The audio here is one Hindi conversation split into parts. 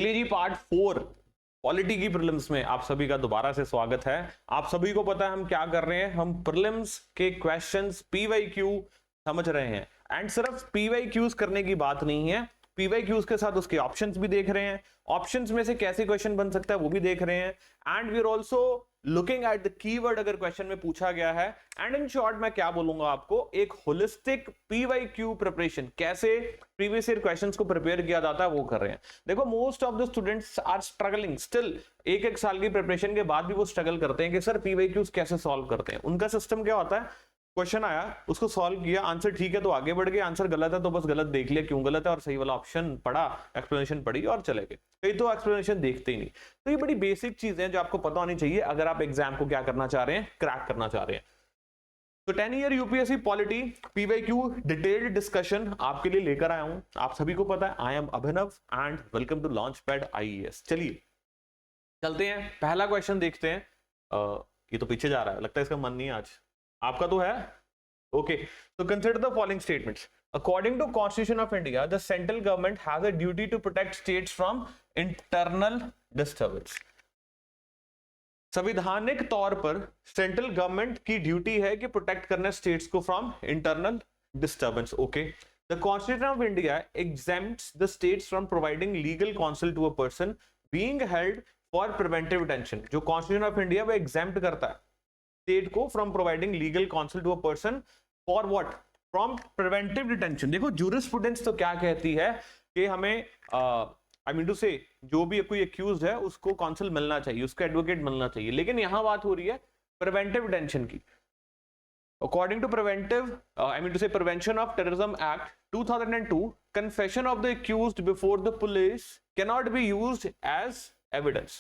चलिए जी, पार्ट 4 पॉलिटी की प्रीलिम्स में आप सभी का दोबारा से स्वागत है। आप सभी को पता है हम क्या कर रहे हैं, हम प्रीलिम्स के क्वेश्चंस पीवाईक्यू समझ रहे हैं। एंड सिर्फ पीवाईक्यूज करने की बात नहीं है, पीवाईक्यूज के साथ उसके ऑप्शंस भी देख रहे हैं, ऑप्शंस में से कैसे क्वेश्चन बन सकता है वो भी देख रहे हैं। And we are also looking at the keyword, अगर क्वेश्चन में पूछा गया है। एंड इन शॉर्ट मैं क्या बोलूंगा आपको, एक होलिस्टिक पीवाईक्यू प्रिपरेशन, कैसे प्रीवियस ईयर क्वेश्चंस को प्रिपेयर किया जाता है वो कर रहे हैं। देखो, most of the students are struggling still, एक साल की प्रिपरेशन के बाद भी वो स्ट्रगल करते हैं कि सर पीवाईक्यूज कैसे सॉल्व करते हैं। उनका सिस्टम क्या होता है, क्वेश्चन आया, उसको सॉल्व किया, आंसर ठीक है तो आगे बढ़ गए, आंसर गलत है तो बस गलत देख लिया क्यों गलत है, और सही वाला ऑप्शन पढ़ा, एक्सप्लेनेशन पढ़ी और चले गए। कई तो एक्सप्लेनेशन देखते ही नहीं। तो ये बड़ी बेसिक चीजें हैं जो आपको पता होनी चाहिए अगर आप एग्जाम को क्या करना चाह रहे हैं, क्रैक करना चाह रहे हैं। तो 10 year UPSC polity PYQ detailed discussion आपके लिए लेकर आया हूं। आप सभी को पता है I am Abhinav and welcome to Launchpad IAS. चलिए चलते हैं, पहला क्वेश्चन देखते हैं। ये तो पीछे जा रहा है, लगता है इसका मन नहीं है आज। आपका तो है, okay. So consider the following statements. According to Constitution of India, the central government has a duty to protect states from internal disturbance. संवैधानिक तौर पर सेंट्रल गवर्नमेंट की ड्यूटी है कि प्रोटेक्ट करना स्टेट्स को from internal disturbance, okay. The constitution of India exempts the states from providing legal counsel to a person being held for preventive detention. जो कॉन्स्टिट्यूशन ऑफ इंडिया वो exempt करता है स्टेट को from providing legal counsel to a person for what, from preventive detention. देखो जूरिस्प्रूडेंस तो क्या कहती है कि हमें आई मीन टू से जो भी कोई एक्यूज्ड है उसको काउंसिल मिलना चाहिए, उसका एडवोकेट मिलना चाहिए, लेकिन यहां बात हो रही है प्रिवेंटिव डिटेंशन की। According to preventive I mean to say prevention of terrorism act 2002, confession of the accused before the police cannot be used as evidence.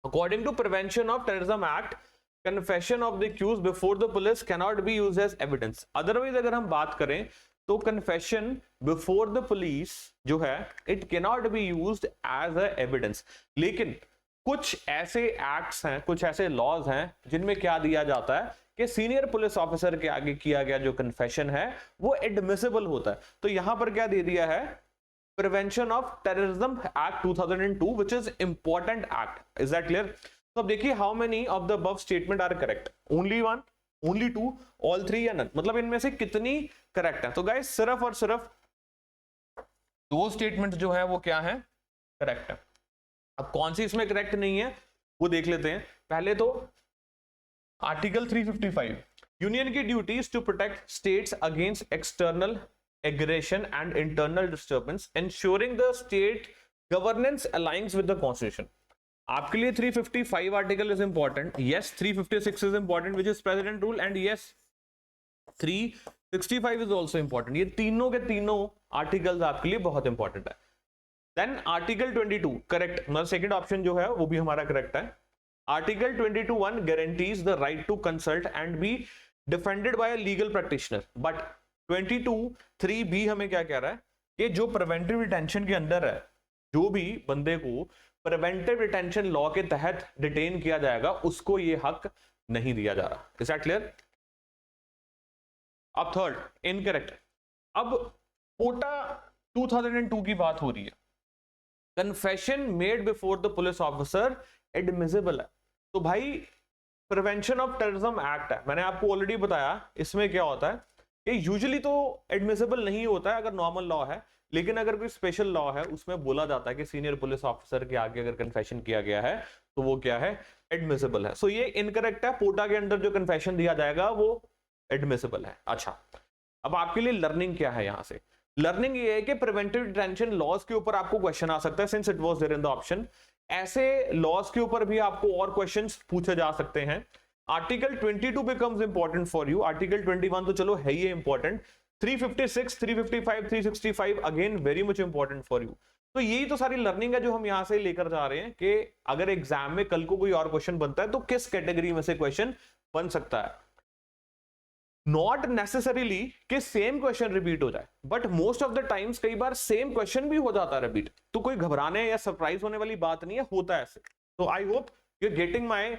According to Prevention of Terrorism Act, confession of the accused before the police cannot be used as evidence. Otherwise अगर हम बात करें तो confession before the police जो है it cannot be used as a evidence. लेकिन कुछ ऐसे एक्ट्स हैं, कुछ ऐसे लॉज हैं जिनमें क्या दिया जाता है कि सीनियर पुलिस ऑफिसर के आगे किया गया जो कन्फेशन है वो एडमिसिबल होता है। तो यहां पर क्या दे दिया है, prevention of terrorism act 2002 which is important act. Is that clear? तो अब देखिए how many of the above statement are correct, only one, only two, all three या नन, मतलब इनमें से कितनी करेक्ट है। तो गाइस सिर्फ और सिर्फ दो स्टेटमेंट जो है वो क्या है, करेक्ट है। अब कौन सी इसमें करेक्ट नहीं है वो देख लेते हैं। पहले तो आर्टिकल 355, यूनियन की duties to protect states against external aggression and internal disturbance ensuring the state governance aligns with the constitution. आपके लिए 355 article is important, yes 356 is important which is president rule, and yes 365 is also important. ये तीनों के तीनों आर्टिकल्स आपके लिए बहुत इंपॉर्टेंट है। देन आर्टिकल 22 करेक्ट, मतलब सेकंड ऑप्शन जो है वो भी हमारा करेक्ट है। Article 22(1) guarantees the right to consult and be defended by a legal practitioner, but 22(3) भी हमें क्या कह रहा है कि जो प्रिवेंटिव डिटेंशन के अंदर है, जो भी बंदे को प्रिवेंटिव डिटेंशन लॉ के तहत डिटेन किया जाएगा उसको ये हक नहीं दिया जा रहा। Is that clear? अब थर्ड इनकरेक्ट। अब कोटा 2002 की बात हो रही है, confession made before the police officer admissible है। तो भाई प्रिवेंशन ऑफ टेररिज्म एक्ट है, मैंने आपको ऑलरेडी बताया इसमें क्या होता है कि यूजुअली तो एडमिसिबल नहीं होता है अगर नॉर्मल लॉ है, लेकिन अगर कोई स्पेशल लॉ है उसमें बोला जाता है कि सीनियर पुलिस ऑफिसर के आगे अगर कन्फेशन किया गया है तो वो क्या है, एडमिसिबल है। सो ये इनकरेक्ट है, पोटा के अंदर जो कन्फेशन दिया जाएगा वो एडमिसिबल है। अच्छा, अब आपके लिए लर्निंग क्या है, यहां से लर्निंग ये है कि प्रिवेंटिव डिटेंशन लॉज के ऊपर आपको क्वेश्चन आ सकता है, since it was there in the option. ऐसे लॉज के ऊपर भी आपको और क्वेश्चंस पूछे जा सकते हैं। Article 22 becomes important for you, article 21 तो चलो है ही important, 356, 355, 365 again very much important for you. तो यही तो सारी लर्निंग है जो हम यहां से लेकर जा रहे हैं कि अगर एग्जाम में कल को कोई और क्वेश्चन बनता है तो किस कैटेगरी में से क्वेश्चन बन सकता है। नॉट नेसेसरीली कि सेम क्वेश्चन रिपीट हो जाए, but most of the times कई बार सेम क्वेश्चन भी हो जाता है रिपीट, तो कोई घबराने या सरप्राइज होने वाली बात नहीं है, होता है ऐसे। तो I hope you are getting my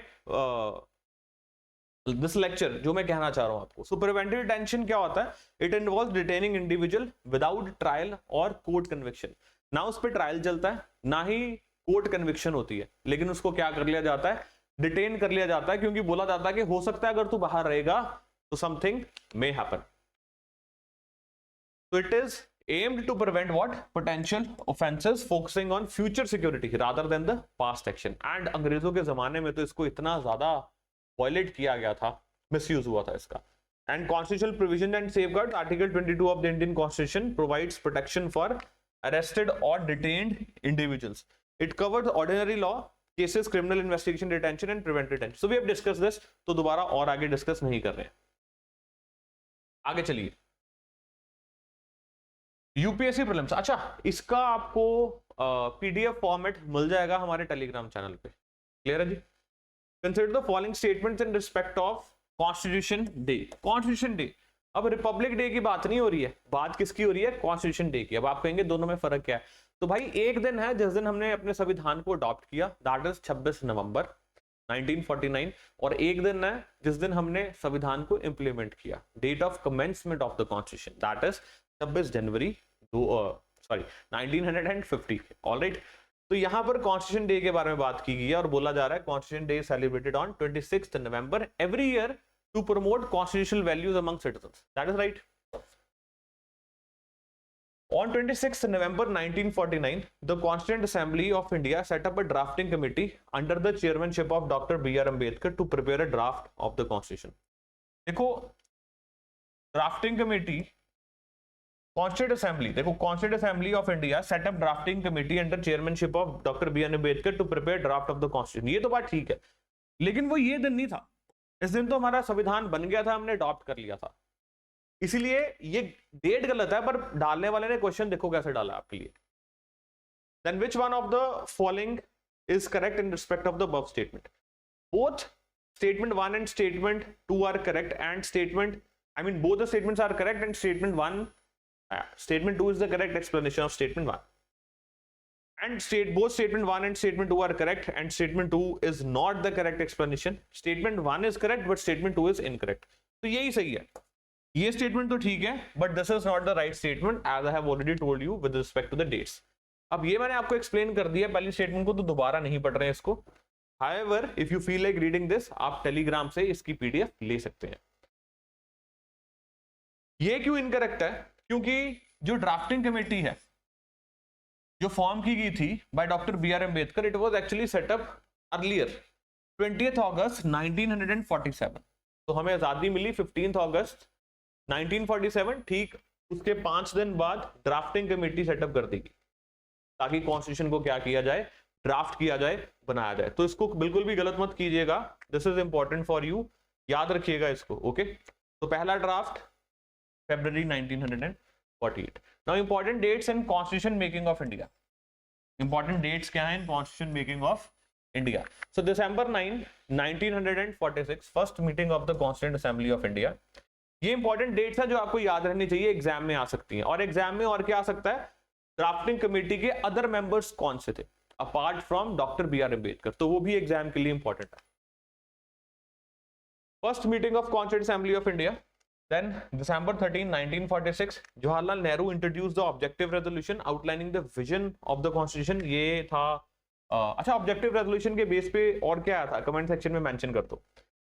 this lecture, जो मैं कहना चाह रहा हूं आपको। सो प्रिवेंटिव डिटेंशन क्या होता है, it involves detaining individual without trial और कोर्ट कन्विक्शन। ना उस पर ट्रायल चलता है, ना ही कोर्ट कन्विक्शन होती है, लेकिन उसको क्या कर लिया जाता है, डिटेन कर लिया जाता है, क्योंकि बोला जाता है कि हो सकता है अगर तू बाहर रहेगा तो something may happen. So it is aimed to prevent what? Potential offenses focusing on future security rather than the past action. And अंग्रेजों के जमाने में तो इसको इतना ज्यादा वायलेट किया गया था, मिसयूज हुआ था इसका. And constitutional provision and safeguards, Article 22 of the Indian Constitution provides protection for arrested or detained individuals. It covers ordinary law cases, criminal investigation, detention and prevent detention. So we have discussed this. तो दोबारा और आगे डिस्कस नहीं कर रहे हैं. आगे चलिए. UPSC prelims. अच्छा, इसका आपको पीडीएफ फॉर्मेट मिल जाएगा हमारे टेलीग्राम चैनल पे. क्लियर है जी? Consider the following statements in respect of Constitution Day. Constitution Day, अब रिपब्लिक डे की बात नहीं हो रही है, बात किसकी हो रही है? कॉन्स्टिट्यूशन डे की. अब आप कहेंगे दोनों में फर्क क्या है? तो भाई एक दिन है जिस दिन हमने अपने संविधान को अडॉप्ट किया, दैट इज 26 नवंबर 1949, और एक दिन है जिस दिन हमने संविधान को इंप्लीमेंट किया, date of commencement of the constitution, that is 26 January 1950. Alright, तो यहां पर कॉन्स्टिट्यूशन डे के बारे में बात की गई है और बोला जा रहा है constitution day celebrated on 26 November every year to promote constitutional values among citizens. That is right. On 26 November 1949, the Constituent Assembly of India set up a drafting committee under the chairmanship of Dr. B.R. Ambedkar to prepare a draft of the Constitution. देखो, drafting committee, Constituent Assembly, देखो Constituent Assembly of India set up drafting committee under chairmanship of Dr. B.R. Ambedkar to prepare draft of the Constitution. ये तो बात ठीक है, लेकिन वो ये दिन नहीं था. इस दिन तो हमारा संविधान बन गया था, हमने अडॉप्ट कर लिया था, इसीलिए ये डेट गलत है. पर डालने वाले ने क्वेश्चन देखो कैसे डाला आपके लिए. Then which one of the following is correct in respect of the above statement? Both statement 1 and statement 2 are correct, and statement, I mean both the statements are correct and statement 2 is the correct explanation of statement 1, and both statement 1 and statement 2 are correct, and statement 2 is not the correct explanation. Statement 1 is correct but statement 2 is incorrect. तो यही सही है. ये स्टेटमेंट तो ठीक है, but this is not the right statement as I have already told you with respect to the dates. अब ये मैंने आपको एक्सप्लेन कर दिया पहली स्टेटमेंट को, तो दोबारा नहीं पढ़ रहे हैं इसको. However if you feel like reading this, आप टेलीग्राम से इसकी पीडीएफ ले सकते हैं. ये क्यों इनकरेक्ट है? क्योंकि जो ड्राफ्टिंग कमेटी है जो फॉर्म की गई थी by doctor B R Ambedkar, it was actually set up earlier 20 August 1947. तो हमें आजादी मिली 15 अगस्त 1947. ठीक उसके 5 दिन बाद ड्राफ्टिंग कमेटी सेटअप कर देगी ताकि कॉन्स्टिट्यूशन को क्या किया जाए, ड्राफ्ट किया जाए, बनाया जाए. तो इसको बिल्कुल भी गलत मत कीजिएगा, this is important for you, याद रखिएगा इसको. ओके, तो पहला draft February 1948. Now important dates in constitution making of India. Important dates क्या है in constitution making of India? So December 9, 1946, first meeting of the constituent assembly of India. ये इंपॉर्टेंट डेट्स हैं जो आपको याद रहनी चाहिए, एग्जाम में आ सकती हैं. और एग्जाम में और क्या आ सकता है? ड्राफ्टिंग कमेटी के अदर मेंबर्स कौन से थे apart from doctor B R Ambedkar, तो वो भी एग्जाम के लिए इंपॉर्टेंट है. First meeting of constituent assembly of India. Then December 13, 1946, Jawaharlal Nehru introduce the objective resolution outlining the vision of the constitution. ये था अच्छा, ऑब्जेक्टिव रेजोल्यूशन के बेस पे और क्या आया था कमेंट सेक्शन में मेंशन कर दो.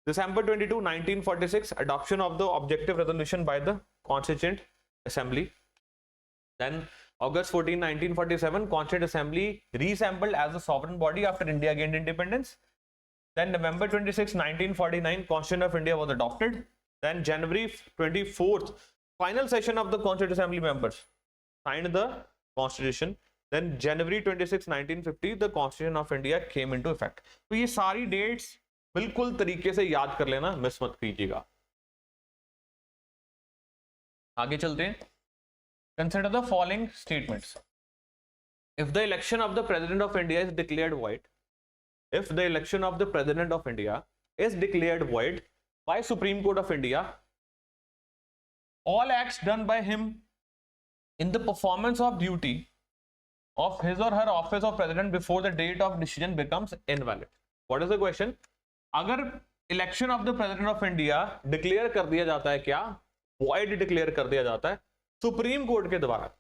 December 22, 1946, adoption of the objective resolution by the Constituent Assembly. Then August 14, 1947, Constituent Assembly reassembled as a sovereign body after India gained independence. Then November 26, 1949, Constitution of India was adopted. Then January 24th, final session of the Constituent Assembly members signed the Constitution. Then January 26, 1950, the Constitution of India came into effect. तो ये सारी dates बिल्कुल तरीके से याद कर लेना, मिस मत कीजिएगा. आगे चलते हैं. Consider the following statements. If the election of the president of India is declared void, if the election of the president of India is declared void by Supreme Court of India, all acts done by him in the performance of duty of his or her office of president before the date of decision becomes invalid. What is the question? अगर election of the president of India declare कर दिया जाता है, क्या वॉइड डिक्लेयर कर दिया जाता है सुप्रीम कोर्ट के द्वारा,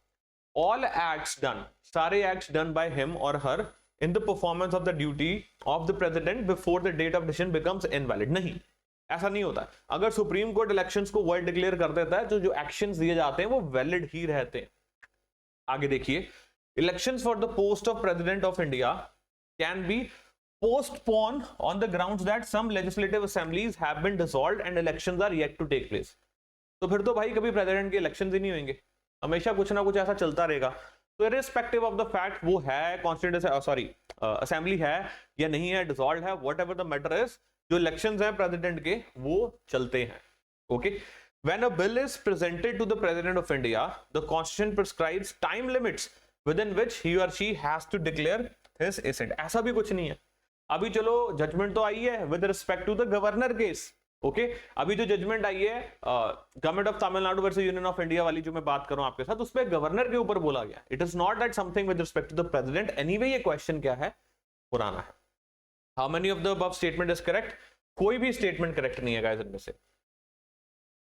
all acts done, सारे acts done by him or her in the performance of the duty of the president before the date of decision becomes invalid. नहीं, ऐसा नहीं होता. अगर सुप्रीम कोर्ट इलेक्शंस को वॉइड डिक्लेयर कर देता है तो जो एक्शंस दिए जाते हैं वो वैलिड ही रहते हैं. आगे देखिए, elections for the post of president of India can be postponed on the grounds that some legislative assemblies have been dissolved and elections are yet to take place. तो फिर तो भाई कभी प्रेसिडेंट के इलेक्शंस ही नहीं होंगे, हमेशा कुछ ना कुछ ऐसा चलता रहेगा. तो इररिस्पेक्टिव ऑफ द फैक्ट वो है कॉन्स्टिट्यूएंट असेंबली है या नहीं है, डिसॉल्व है, व्हाटएवर द मैटर इज, जो इलेक्शंस हैं प्रेसिडेंट के वो चलते हैं. Okay, when a bill is presented to the president of India the constitution prescribes time limits within which he और she has to declare his assent. ऐसा भी कुछ नहीं है. अभी चलो जजमेंट तो आई है with respect to the governor case. Okay, अभी जो जजमेंट आई है government of Tamil Nadu versus union of India वाली जो मैं बात कर रहा हूं आपके साथ, उसपे गवर्नर के ऊपर बोला गया. It is not that something with respect to the president. Anyway ये क्वेश्चन क्या है, पुराना है. How many of the above statement is correct? कोई भी स्टेटमेंट करेक्ट नहीं है गाइस इनमें से.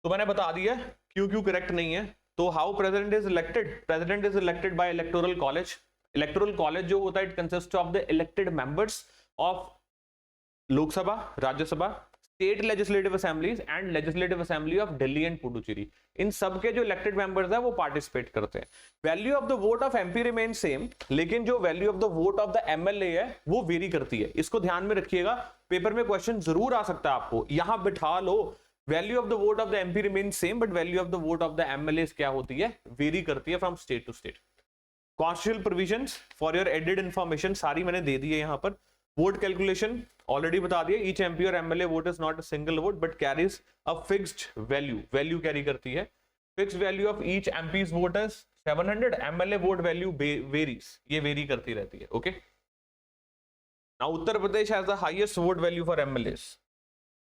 तो मैंने बता दिया क्यों क्यों करेक्ट नहीं है. तो how president is elected? President is elected by electoral college. Electoral college जो होता है it consist of the elected members of Lok Sabha, Rajya Sabha, state legislative assemblies and legislative assembly of Delhi and Puducherry. इन सब के जो इलेक्टेड मेंबर्स है वो पार्टिसिपेट करते हैं. Value of the vote of MP remain same, लेकिन जो value of the vote of the MLA है वो वेरी करती है. इसको ध्यान में रखिएगा, पेपर में क्वेश्चन जरूर आ सकता है आपको. यहां बिठा लो value of the vote of the MP remain same but value of the vote of the MLA क्या होती है, वेरी करती है from state to state. Constitutional provisions for your added information सारी मैंने दे दी है यहां पर. वोट कैलकुलेशन ऑलरेडी बता दिया. ईच एमपी और MLA vote is not a single vote but carries a fixed value. Value carry करती है. Fixed value of each MP's vote is 700. MLA vote value varies, ये वेरी करती रहती है. Okay, now Uttar Pradesh has the highest vote value for MLAs.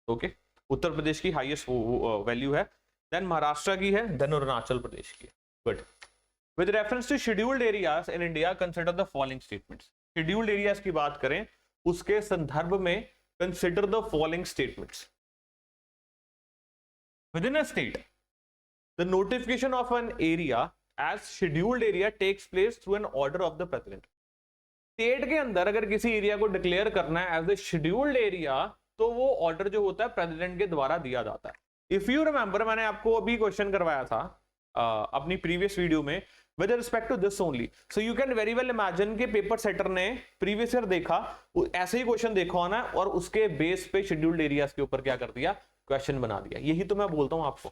Okay, Uttar Pradesh की हाईएस्ट वैल्यू है, देन महाराष्ट्र की है, देन अरुणाचल प्रदेश की है. Good. With reference to scheduled areas in India consider the following statements. Scheduled areas की बात करें उसके संदर्भ में consider the following statements. Within a state the notification of an area as scheduled area takes place through an order of the president. State के अंदर अगर किसी एरिया को डिक्लेयर करना है एज ए शेड्यूल्ड एरिया तो वो ऑर्डर जो होता है प्रेसिडेंट के द्वारा दिया जाता है. इफ यू रिमेंबर, मैंने आपको अभी क्वेश्चन करवाया था अपनी प्रीवियस वीडियो में with respect to this only. So you can very well imagine कि पेपर सेटर ने प्रीवियस ईयर देखा, ऐसे ही क्वेश्चन देखा होना और उसके बेस पे शेड्यूल्ड एरियाज के ऊपर क्या कर दिया, क्वेश्चन बना दिया. यही तो मैं बोलता हूं आपको,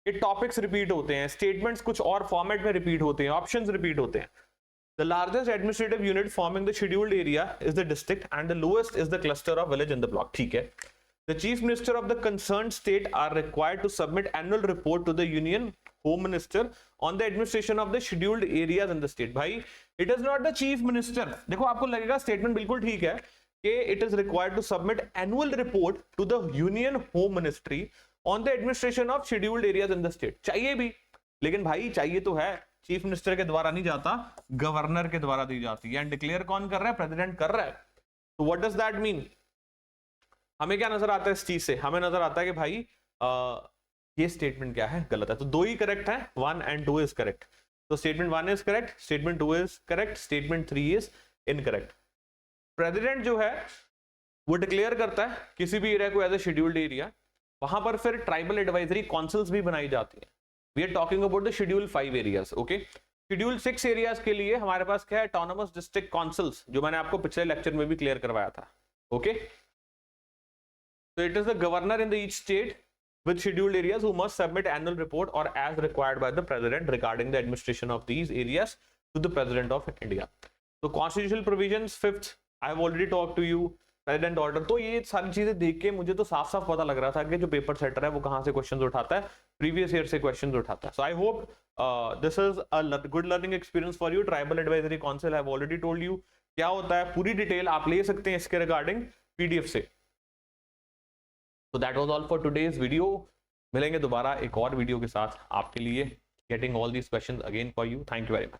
ये टॉपिक्स रिपीट होते हैं, स्टेटमेंट्स कुछ और फॉर्मेट में रिपीट होते हैं, ऑप्शंस रिपीट होते हैं. The largest administrative unit forming the scheduled area is the district and the lowest is the cluster of village in the block. ठीक है. The chief minister of the concerned state are required to submit annual report to the union home minister on the administration of the scheduled areas in the state. भाई, it is not the chief minister. देखो आपको लगेगा स्टेटमेंट बिल्कुल ठीक है कि it is required to submit annual report to the union home ministry on the administration of scheduled areas in the state. चाहिए भी, लेकिन भाई चाहिए तो है, चीफ मिनिस्टर के द्वारा नहीं जाता, गवर्नर के द्वारा दी जाती है. एंड डिक्लेयर कौन कर रहा है, प्रेसिडेंट कर रहा है. तो व्हाट डज दैट मीन? हमें क्या नजर आता है इस चीज से? हमें नजर आता है कि भाई ये स्टेटमेंट क्या है, गलत है. तो दो ही करेक्ट है, 1 and 2 इज करेक्ट. तो statement 1 is correct, statement 2 is correct, statement 3 is incorrect. President जो है वो डिक्लेयर करता है किसी भी एरिया को एज ए शेड्यूल्ड एरिया, वहां पर फिर ट्राइबल एडवाइजरी काउंसिल्स भी बनाई जाती है. We are talking about the schedule 5 areas. Okay, schedule 6 areas के लिए हमारे पास क्या है, ऑटोनोमस डिस्ट्रिक्ट काउंसिल्स, जो मैंने आपको पिछले लेक्चर में भी क्लियर करवाया था. Okay, so it is the governor in the each state with scheduled areas who must submit annual report or as required by the president regarding the administration of these areas to the president of India. So constitutional provisions 5th I have already talked to you. President order. तो ये सारी चीजें देख के मुझे तो साफ साफ पता लग रहा था कि जो पेपर सेटर है वो कहाँ से क्वेश्चंस उठाता है, प्रीवियस ईयर से क्वेश्चंस उठाता है. So I hope this is a good learning experience for you. Tribal Advisory Council I have already told you क्या होता है, पूरी डिटेल आप ले सकते हैं इसके रिगार्डिंग पीडीएफ से. So that was all for today's video. मिलेंगे दोबारा एक और वीडियो के साथ आपके लिए, getting all these questions again for you. Thank you very much.